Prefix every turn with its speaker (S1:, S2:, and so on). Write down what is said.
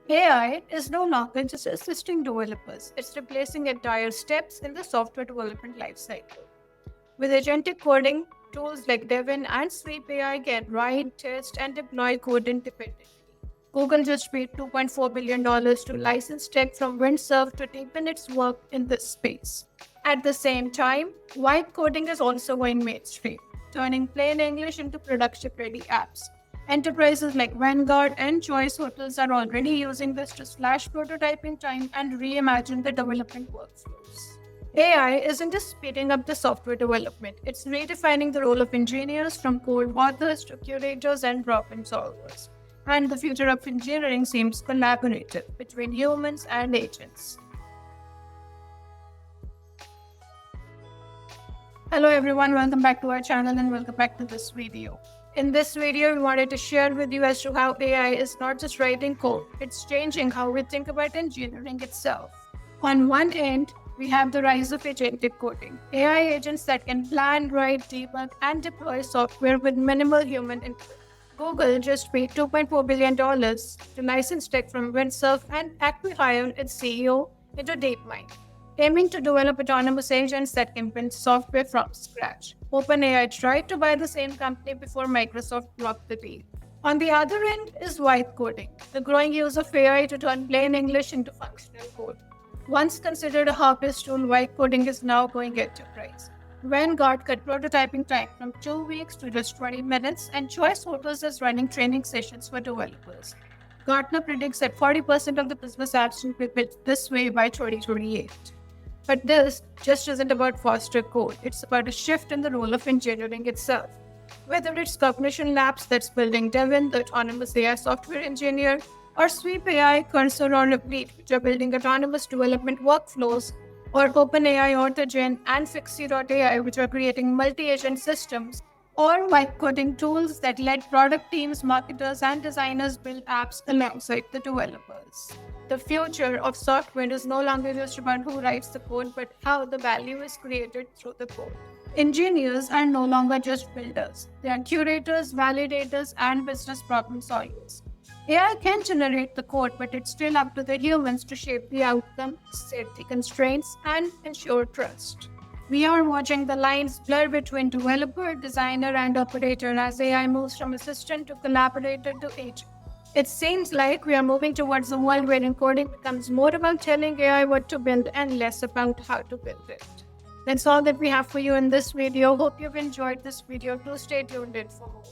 S1: AI is no longer just assisting developers, it's replacing entire steps in the software development lifecycle. With agentic coding, tools like Devin and Sweep AI can write, test, and deploy code independently. Google just paid $2.4 billion to license tech from Windsurf to deepen its work in this space. At the same time, vibe coding is also going mainstream, turning plain English into production ready apps. Enterprises like Vanguard and Choice Hotels are already using this to slash prototyping time and reimagine the development workflows. AI isn't just speeding up the software development, it's redefining the role of engineers from code authors to curators and problem solvers. And the future of engineering seems collaborative between humans and agents. Hello everyone, welcome back to our channel and welcome back to this video. In this video, we wanted to share with you as to how AI is not just writing code, it's changing how we think about engineering itself. On one end, we have the rise of agentic coding, AI agents that can plan, write, debug, and deploy software with minimal human input. Google just paid $2.4 billion to license tech from Windsurf and acqui-hired its CEO into DeepMind, aiming to develop autonomous agents that can build software from scratch. OpenAI tried to buy the same company before Microsoft blocked the deal. On the other end is vibe coding, the growing use of AI to turn plain English into functional code. Once considered a hobbyist tool, vibe coding is now going enterprise. Vanguard cut prototyping time from 2 weeks to just 20 minutes, and Choice Hotels is running training sessions for developers. Gartner predicts that 40% of the business apps will be built this way by 2028. But this just isn't about faster code, it's about a shift in the role of engineering itself. Whether it's Cognition Labs that's building Devin, the autonomous AI software engineer, or Sweep AI, Cursor, or Replete, which are building autonomous development workflows, or OpenAI, Orthogen, and Fixie.ai, which are creating multi-agent systems, or vibe coding tools that let product teams, marketers, and designers build apps alongside the developers. The future of software is no longer just about who writes the code, but how the value is created through the code. Engineers are no longer just builders. They are curators, validators, and business problem solvers. AI can generate the code, but it's still up to the humans to shape the outcome, set the constraints, and ensure trust. We are watching the lines blur between developer, designer, and operator as AI moves from assistant to collaborator to agent. It seems like we are moving towards a world where encoding becomes more about telling AI what to build and less about how to build it. That's all that we have for you in this video. Hope you've enjoyed this video. Do stay tuned in for more.